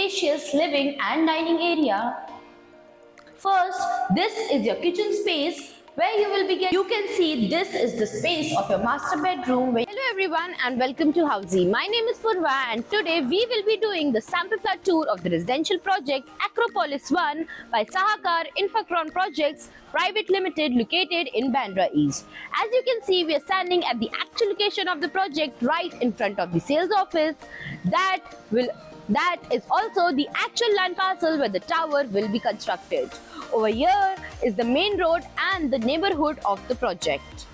spacious living and dining area. First, this is your kitchen space where you will begin. You can see this is the space of your master bedroom. Hello everyone and welcome to Housey. My name is Purva and today we will be doing the sample flat tour of the residential project Acropolis 1 by Sahakar Infocron Projects Private Limited located in Bandra East. As you can see, we are standing at the actual location of the project right in front of the sales office. That is also the actual land parcel where the tower will be constructed. Over here is the main road and the neighborhood of the project.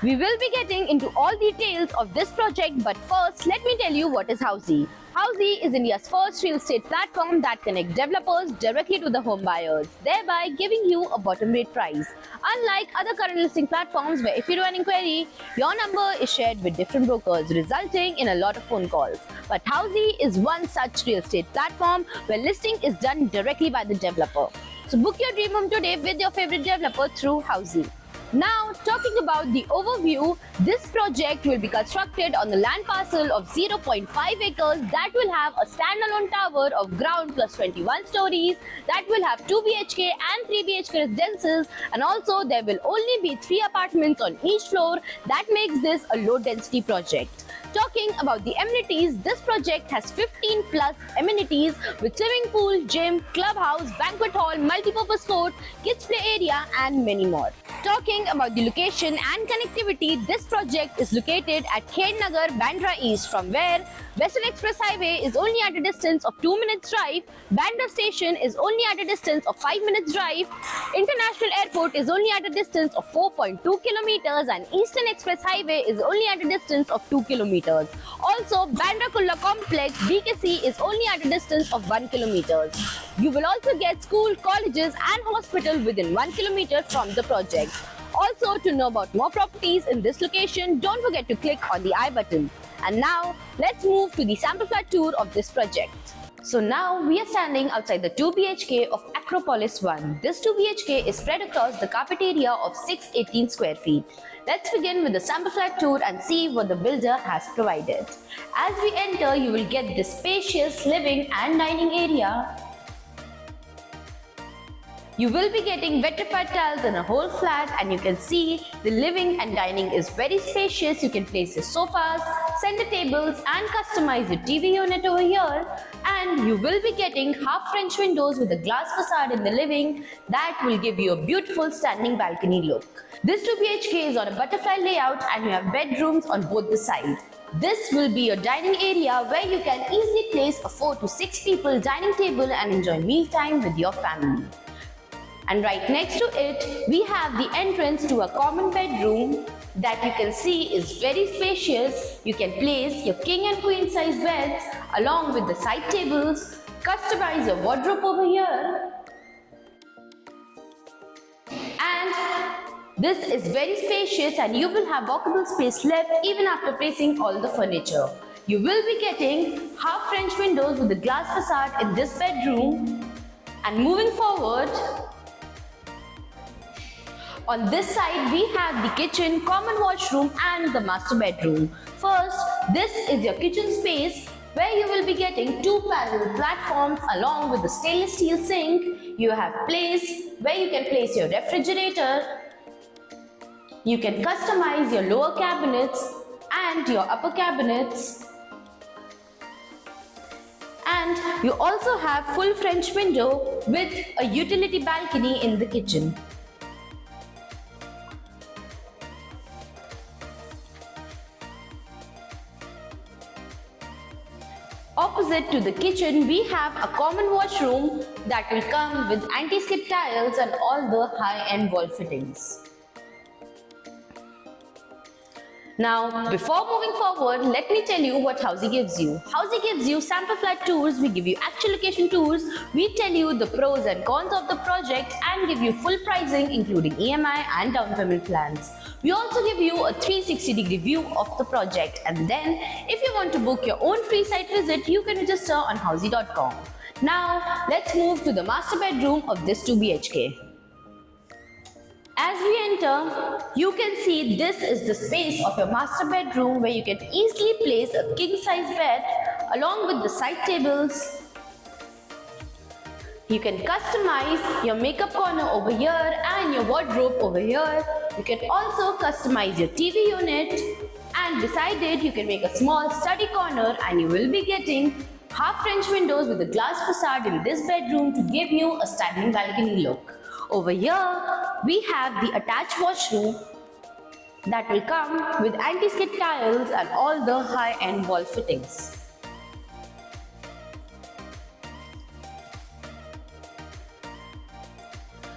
We will be getting into all details of this project, but first let me tell you what is Housey. Housey is India's first real estate platform that connects developers directly to the home buyers, thereby giving you a bottom rate price. Unlike other current listing platforms where if you do an inquiry, your number is shared with different brokers, resulting in a lot of phone calls. But Housey is one such real estate platform where listing is done directly by the developer. So book your dream home today with your favorite developer through Housey. Now, talking about the overview, this project will be constructed on the land parcel of 0.5 acres that will have a standalone tower of ground plus 21 stories that will have 2 BHK and 3 BHK residences, and also there will only be 3 apartments on each floor. That makes this a low density project. Talking about the amenities, this project has 15 plus amenities with swimming pool, gym, clubhouse, banquet hall, multi-purpose court, kids play area and many more. Talking about the location and connectivity, this project is located at Khed Nagar, Bandra East, from where Western Express Highway is only at a distance of 2 minutes drive, Bandra Station is only at a distance of 5 minutes drive, International Airport is only at a distance of 4.2 kilometers and Eastern Express Highway is only at a distance of 2 kilometers. Also, Bandra Kulla Complex BKC is only at a distance of 1 kilometer. You will also get school, colleges and hospital within 1 kilometer from the project. Also, to know about more properties in this location, don't forget to click on the I button. And now, let's move to the sample flat tour of this project. So now, we are standing outside the 2 BHK of Acropolis 1. This 2 BHK is spread across the carpet area of 618 square feet. Let's begin with the sample flat tour and see what the builder has provided. As we enter, you will get this spacious living and dining area. You will be getting vitrified tiles in a whole flat, and you can see the living and dining is very spacious. You can place your sofas, center tables and customize your TV unit over here. And you will be getting half French windows with a glass facade in the living that will give you a beautiful standing balcony look. This 2 BHK is on a butterfly layout and you have bedrooms on both the sides. This will be your dining area where you can easily place a 4 to 6 people dining table and enjoy mealtime with your family. And right next to it, we have the entrance to a common bedroom that you can see is very spacious. You can place your king and queen size beds along with the side tables, customize your wardrobe over here. And this is very spacious and you will have walkable space left even after placing all the furniture. You will be getting half French windows with a glass facade in this bedroom. And moving forward, on this side, we have the kitchen, common washroom and the master bedroom. First, this is your kitchen space where you will be getting 2 parallel platforms along with the stainless steel sink. You have place where you can place your refrigerator. You can customize your lower cabinets and your upper cabinets. And you also have full French window with a utility balcony in the kitchen. Opposite to the kitchen, we have a common washroom that will come with anti-skip tiles and all the high-end wall fittings. Now, before moving forward, let me tell you what Housey gives you. Housey gives you sample flat tours, we give you actual location tours, we tell you the pros and cons of the project and give you full pricing including EMI and down payment plans. We also give you a 360-degree view of the project, and then if you want to book your own free site visit, you can register on housey.com. Now, let's move to the master bedroom of this 2 BHK. As we enter, you can see this is the space of your master bedroom where you can easily place a king size bed along with the side tables. You can customize your makeup corner over here and your wardrobe over here. You can also customize your TV unit, and beside it you can make a small study corner, and you will be getting half French windows with a glass facade in this bedroom to give you a standing balcony look. Over here we have the attached washroom that will come with anti-skid tiles and all the high-end wall fittings.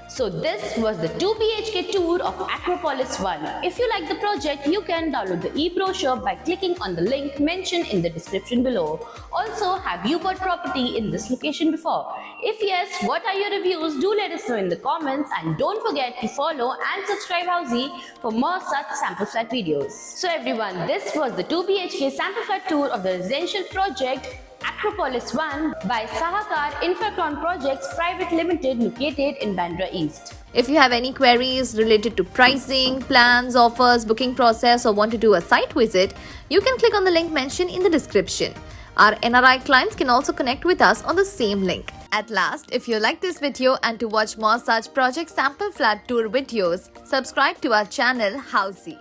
So this was the 2 BHK tour of Acropolis 1. If you like the project, you can download the e-brochure by clicking on the link mentioned in the description below. Also, have you bought property in this location before? If yes, what are your reviews? Do let us know in the comments, and don't forget to follow and subscribe Housey for more such sample flat videos. So everyone, this was the 2 BHK sample flat tour of the residential project Acropolis 1 by Sahakar Infracron Projects Private Limited located in Bandra East. If you have any queries related to pricing, plans, offers, booking process, or want to do a site visit, you can click on the link mentioned in the description. Our NRI clients can also connect with us on the same link. At last, if you like this video and to watch more such project sample flat tour videos, subscribe to our channel Housey.